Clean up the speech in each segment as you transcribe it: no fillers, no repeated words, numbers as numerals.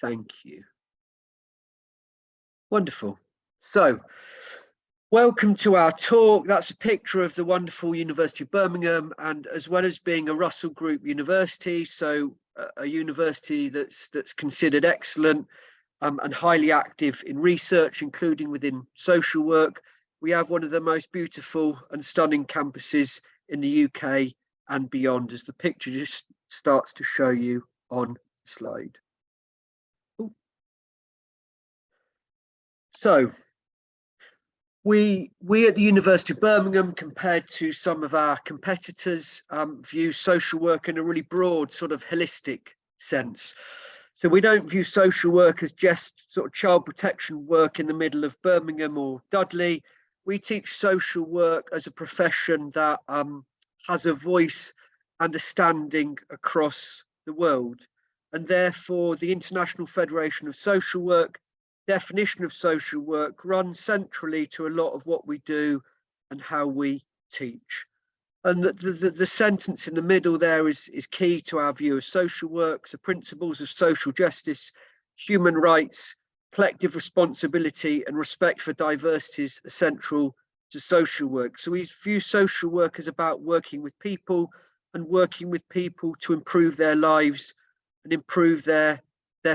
Thank you. Wonderful. So, welcome to our talk. That's a picture of the wonderful University of Birmingham, and as well as being a Russell Group university, so a university that's considered excellent and highly active in research, including within social work, we have one of the most beautiful and stunning campuses in the UK and beyond, as the picture just starts to show you on the slide. Ooh. So, we at the University of Birmingham, compared to some of our competitors, view social work in a really broad, sort of holistic sense. So we don't view social work as just sort of child protection work in the middle of Birmingham or Dudley. We teach social work as a profession that has a voice and a standing across the world. And therefore, the International Federation of Social Work definition of social work runs centrally to a lot of what we do and how we teach. And the sentence in the middle there is key to our view of social work. So principles of social justice, human rights, collective responsibility and respect for diversity is essential to social work. So we view social work as about working with people and working with people to improve their lives and improve their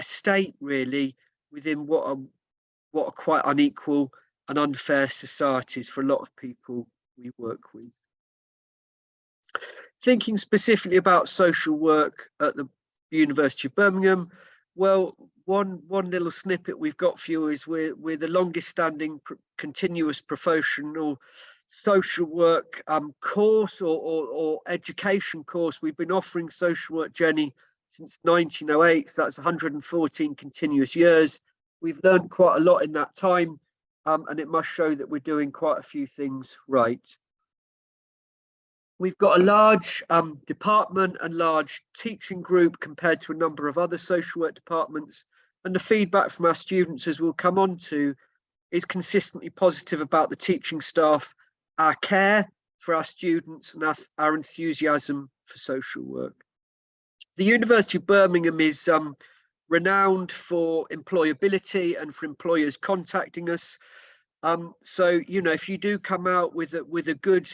state, really, within what are quite unequal and unfair societies for a lot of people we work with. Thinking specifically about social work at the University of Birmingham, well, one little snippet we've got for you is we're the longest standing continuous professional social work course or education course. We've been offering social work, Jenny, since 1908, so that's 114 continuous years. We've learned quite a lot in that time, and it must show that we're doing quite a few things right. We've got a large department and large teaching group compared to a number of other social work departments, and the feedback from our students, as we'll come on to, is consistently positive about the teaching staff, our care for our students and our enthusiasm for social work. The University of Birmingham is renowned for employability and for employers contacting us. So, you know, if you do come out with a good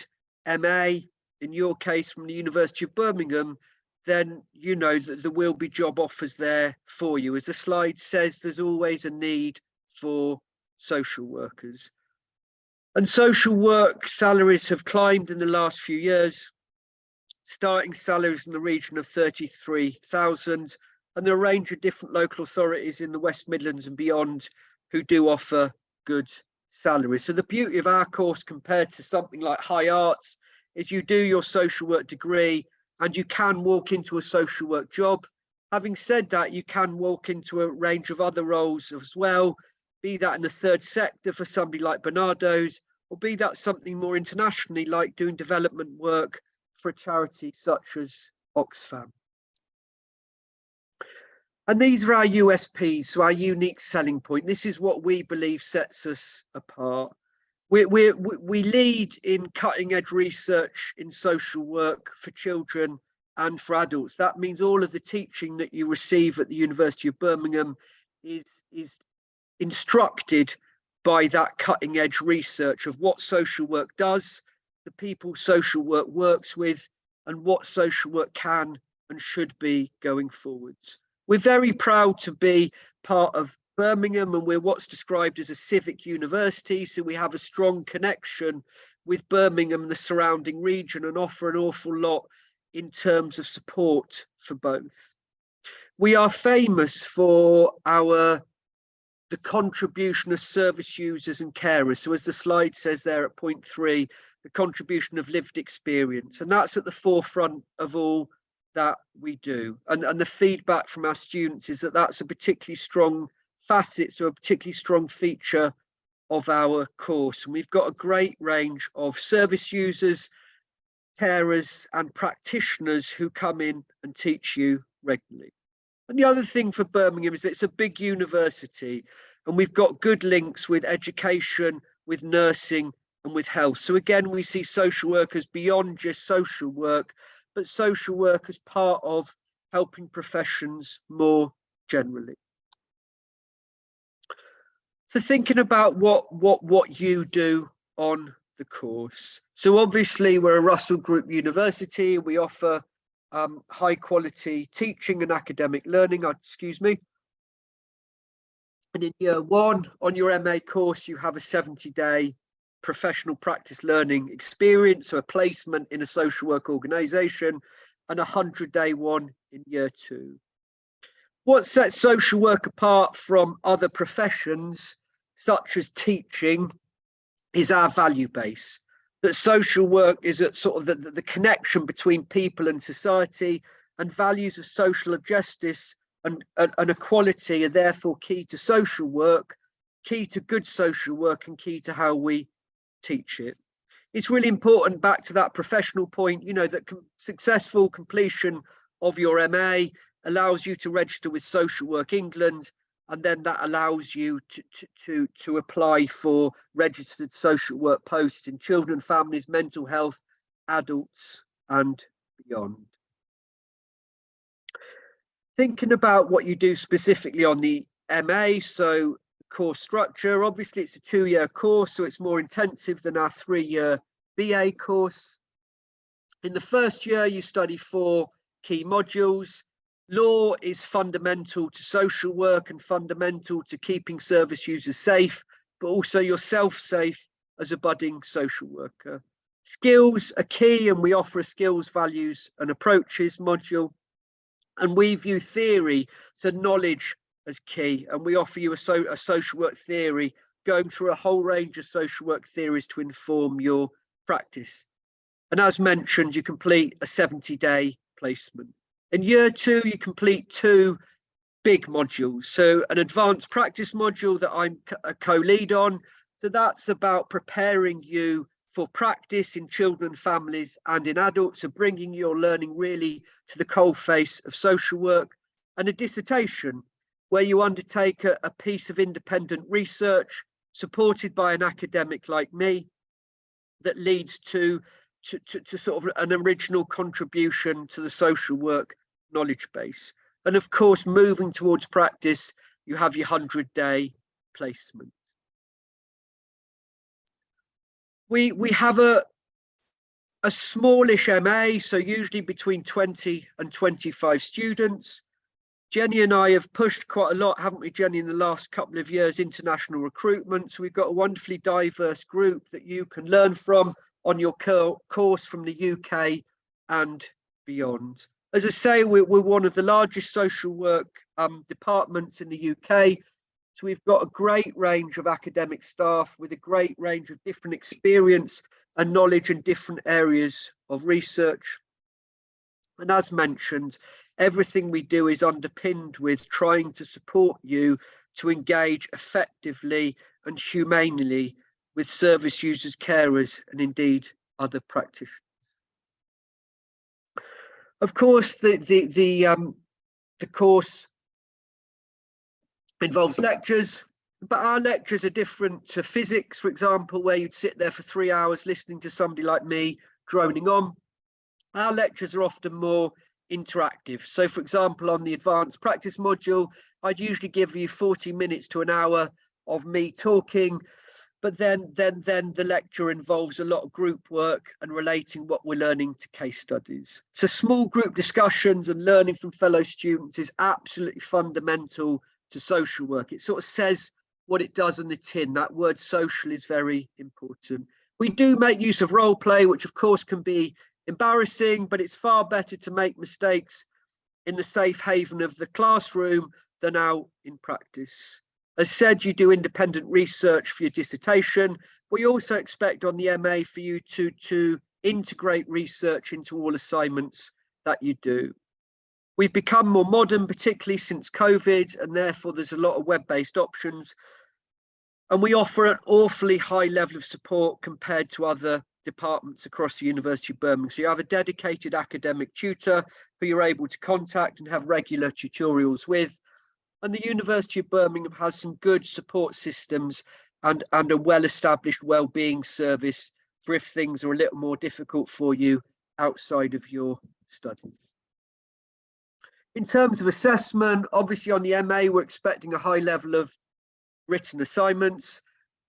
MA, in your case from the University of Birmingham, then you know that there will be job offers there for you. As the slide says, there's always a need for social workers. And social work salaries have climbed in the last few years, starting salaries in the region of 33,000, and there are a range of different local authorities in the West Midlands and beyond who do offer good salaries. So the beauty of our course compared to something like high arts is you do your social work degree and you can walk into a social work job. Having said that, you can walk into a range of other roles as well, be that in the third sector for somebody like Bernardo's, or be that something more internationally like doing development work for a charity such as Oxfam. And these are our USPs, so our unique selling point. This is what we believe sets us apart. We lead in cutting edge research in social work for children and for adults. That means all of the teaching that you receive at the University of Birmingham is instructed by that cutting edge research of what social work does, the people social work works with, and what social work can and should be going forwards. We're very proud to be part of Birmingham, and we're what's described as a civic university, so we have a strong connection with Birmingham and the surrounding region and offer an awful lot in terms of support for both. We are famous for the contribution of service users and carers. So as the slide says there at point 3, the contribution of lived experience, and that's at the forefront of all that we do. And the feedback from our students is that that's a particularly strong facet, so a particularly strong feature of our course. And we've got a great range of service users, carers and practitioners who come in and teach you regularly. And the other thing for Birmingham is that it's a big university and we've got good links with education, with nursing and with health. So again, we see social workers beyond just social work, but social work as part of helping professions more generally. So thinking about what you do on the course. So obviously we're a Russell Group University. We offer high quality teaching and academic learning. Excuse me. And in year one on your MA course, you have a 70-day professional practice learning experience, so a placement in a social work organisation, and a 100-day one in year two. What sets social work apart from other professions, such as teaching, is our value base. That social work is at sort of the connection between people and society, and values of social justice and equality are therefore key to social work, key to good social work, and key to how we teach it. It's really important, back to that professional point, you know, that successful completion of your MA allows you to register with Social Work England, and then that allows you to apply for registered social work posts in children, families, mental health, adults, and beyond. Thinking about what you do specifically on the MA, so course structure, obviously it's a 2-year course, so it's more intensive than our 3-year BA course. In the first year, you study 4 key modules. Law is fundamental to social work and fundamental to keeping service users safe, but also yourself safe as a budding social worker. Skills are key, and we offer a skills, values, and approaches module. And we view theory, so knowledge, as key, and we offer you a social work theory, going through a whole range of social work theories to inform your practice. And as mentioned, you complete a 70-day placement. In year two, you complete 2 big modules. So an advanced practice module that I'm a co-lead on. So that's about preparing you for practice in children, families, and in adults. So bringing your learning really to the coalface of social work. And a dissertation, where you undertake a piece of independent research supported by an academic like me that leads to sort of an original contribution to the social work knowledge base. And of course, moving towards practice, you have your 100-day placement. We have a smallish MA, so usually between 20 and 25 students. Jenny and I have pushed quite a lot, haven't we, Jenny, in the last couple of years, international recruitment. So we've got a wonderfully diverse group that you can learn from on your course from the UK and beyond. As I say, we're one of the largest social work departments in the UK. So we've got a great range of academic staff with a great range of different experience and knowledge in different areas of research. And as mentioned, everything we do is underpinned with trying to support you to engage effectively and humanely with service users, carers, and indeed other practitioners. Of course, the course involves lectures, but our lectures are different to physics, for example, where you'd sit there for 3 hours listening to somebody like me droning on. Our lectures are often more interactive. So for example, on the advanced practice module, I'd usually give you 40 minutes to an hour of me talking, but then the lecture involves a lot of group work and relating what we're learning to case studies. So small group discussions and learning from fellow students is absolutely fundamental to social work. It sort of says what it does on the tin. That word social is very important. We do make use of role play, which of course can be embarrassing, but it's far better to make mistakes in the safe haven of the classroom than out in practice. As said, you do independent research for your dissertation. We also expect on the MA for you to integrate research into all assignments that you do. We've become more modern, particularly since COVID, and therefore there's a lot of web-based options. And we offer an awfully high level of support compared to other departments across the University of Birmingham. So you have a dedicated academic tutor who you're able to contact and have regular tutorials with. And the University of Birmingham has some good support systems and a well-established wellbeing service for if things are a little more difficult for you outside of your studies. In terms of assessment, obviously on the MA, we're expecting a high level of written assignments.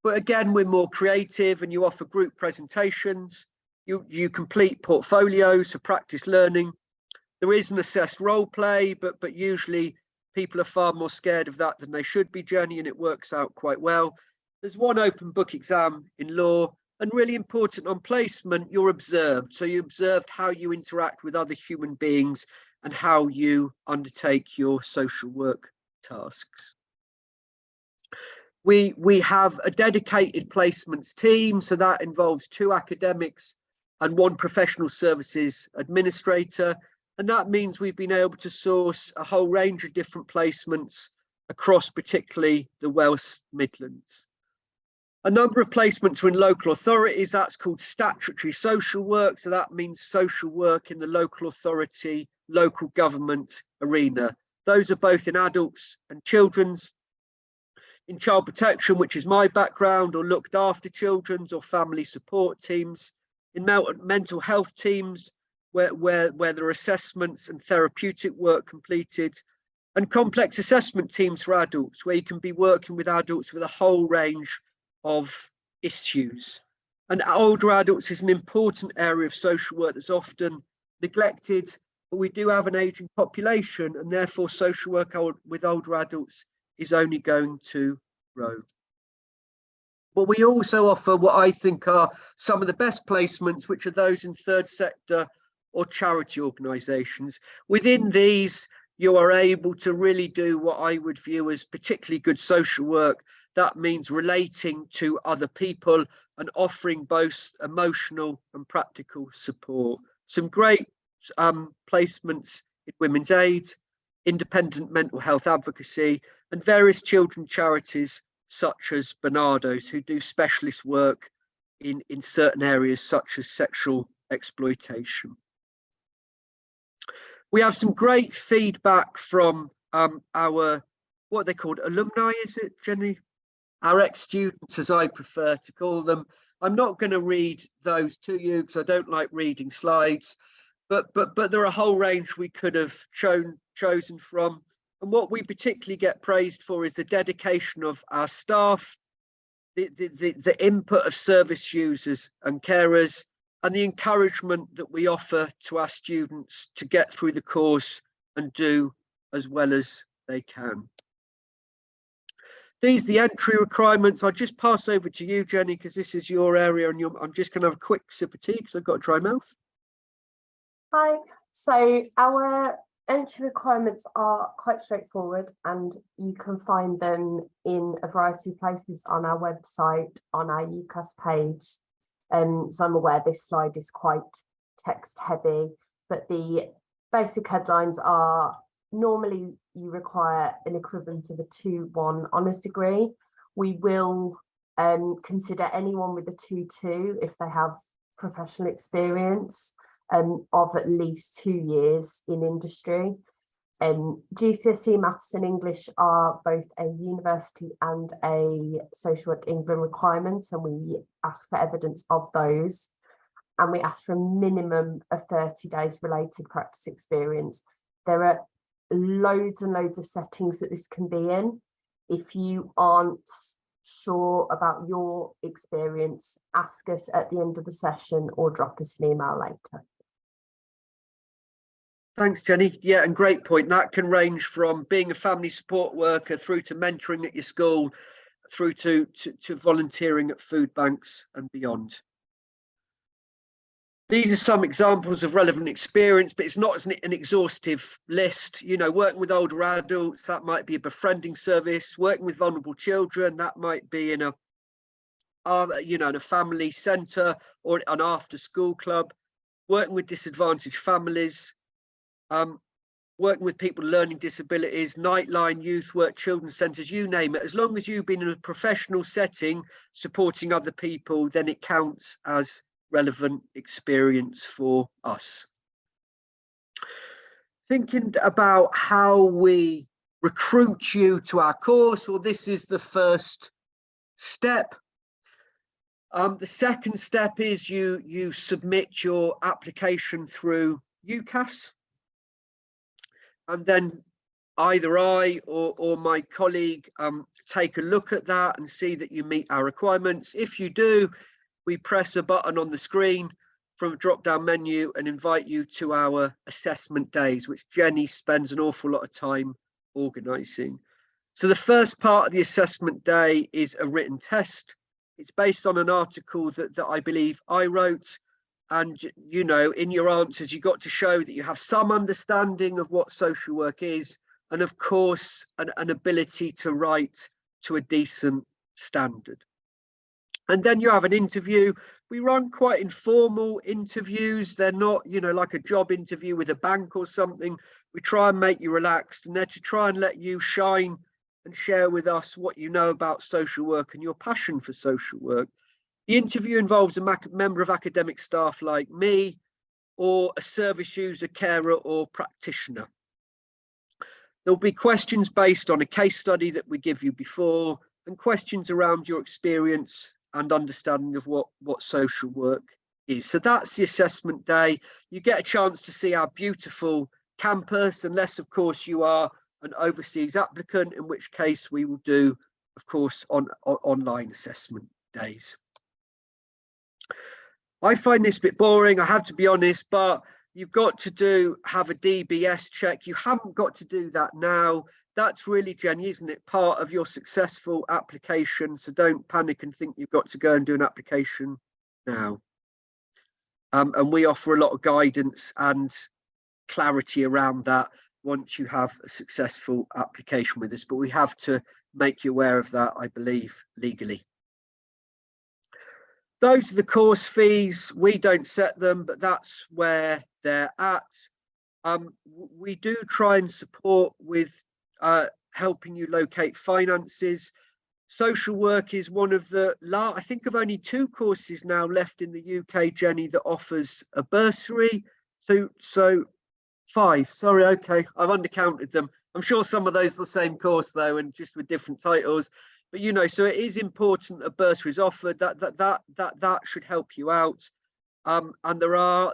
But again, we're more creative and you offer group presentations. You complete portfolios for practice learning. There is an assessed role play, but usually people are far more scared of that than they should be, Jenny, and it works out quite well. There's one open book exam in law, and really important on placement, you're observed. So you observed how you interact with other human beings and how you undertake your social work tasks. We have a dedicated placements team, so that involves 2 academics and 1 professional services administrator. And that means we've been able to source a whole range of different placements across particularly the Welsh Midlands. A number of placements are in local authorities. That's called statutory social work. So that means social work in the local authority, local government arena. Those are both in adults and children's. In child protection, which is my background, or looked after children's or family support teams. In mental health teams, where there are assessments and therapeutic work completed. And complex assessment teams for adults, where you can be working with adults with a whole range of issues. And older adults is an important area of social work that's often neglected, but we do have an aging population, and therefore social work with older adults is only going to grow. But we also offer what I think are some of the best placements, which are those in third sector or charity organisations. Within these, you are able to really do what I would view as particularly good social work. That means relating to other people and offering both emotional and practical support. Some great placements in women's aid, independent mental health advocacy, and various children charities such as Bernardo's, who do specialist work in certain areas such as sexual exploitation. We have some great feedback from our, what they called alumni, is it, Jenny? Our ex-students, as I prefer to call them. I'm not going to read those to you because I don't like reading slides, but there are a whole range we could have chosen from. And what we particularly get praised for is the dedication of our staff, the input of service users and carers, and the encouragement that we offer to our students to get through the course and do as well as they can. These are the entry requirements. I'll just pass over to you, Jenny, because this is your area, and I'm just going to have a quick sip of tea because I've got a dry mouth. Hi. So our entry requirements are quite straightforward, and you can find them in a variety of places on our website, on our UCAS page. So I'm aware this slide is quite text heavy, but the basic headlines are: normally you require an equivalent of a 2-1 honours degree. We will consider anyone with a 2-2 if they have professional experience of at least 2 years in industry. GCSE Maths and English are both a university and a Social Work England requirement, and we ask for evidence of those. And we ask for a minimum of 30 days related practice experience. There are loads and loads of settings that this can be in. If you aren't sure about your experience, ask us at the end of the session or drop us an email later. Thanks, Jenny. Yeah, and great point. That can range from being a family support worker through to mentoring at your school, through to volunteering at food banks and beyond. These are some examples of relevant experience, but it's not an exhaustive list. You know, working with older adults, that might be a befriending service. Working with vulnerable children, that might be in a family centre or an after-school club. Working with disadvantaged families. Working with people with learning disabilities, Nightline, youth work, children's centres, you name it. As long as you've been in a professional setting supporting other people, then it counts as relevant experience for us. Thinking about how we recruit you to our course, well, this is the first step. The second step is you submit your application through UCAS. And then either I or my colleague take a look at that and see that you meet our requirements. If you do, we press a button on the screen from a drop-down menu and invite you to our assessment days, which Jenny spends an awful lot of time organising. So the first part of the assessment day is a written test. It's based on an article that I believe I wrote. And, you know, in your answers, you got to show that you have some understanding of what social work is, and of course, an ability to write to a decent standard. And then you have an interview. We run quite informal interviews. They're not, you know, like a job interview with a bank or something. We try and make you relaxed, and they're to try and let you shine and share with us what you know about social work and your passion for social work. The interview involves a member of academic staff like me, or a service user, carer, or practitioner. There'll be questions based on a case study that we give you before, and questions around your experience and understanding of what social work is. So that's the assessment day. You get a chance to see our beautiful campus, unless of course you are an overseas applicant, in which case we will do, of course, online assessment days. I find this a bit boring, I have to be honest, but you've got to have a DBS check. You haven't got to do that now. That's really, Jenny, isn't it, part of your successful application? So don't panic and think you've got to go and do an application now. And we offer a lot of guidance and clarity around that once you have a successful application with us. But we have to make you aware of that, I believe, legally. Those are the course fees. We don't set them, but that's where they're at. We do try and support with helping you locate finances. Social work is one of the, I think of only 2 courses now left in the UK, Jenny, that offers a bursary. So 5, sorry, okay, I've undercounted them. I'm sure some of those are the same course though, and just with different titles. But you know, so it is important that a bursary is offered. That should help you out. And there are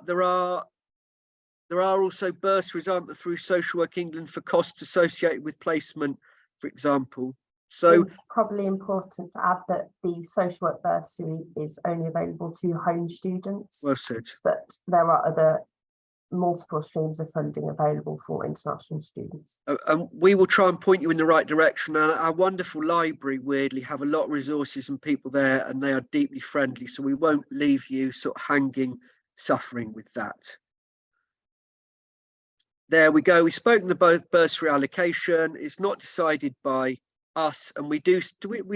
also bursaries, aren't there, through Social Work England for costs associated with placement, for example. So probably important to add that the social work bursary is only available to home students. Well said. But there are other multiple streams of funding available for international students. And we will try and point you in the right direction. And our wonderful library, weirdly, have a lot of resources and people there, and they are deeply friendly. So we won't leave you sort of hanging, suffering with that. There we go. We've spoken about bursary allocation. It's not decided by us, and we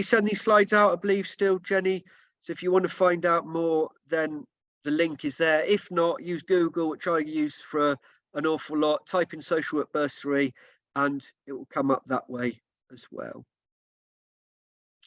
send these slides out, I believe, still, Jenny. So if you want to find out more, then the link is there. If not, use Google, which I use for an awful lot. Type in social work bursary and it will come up that way as well.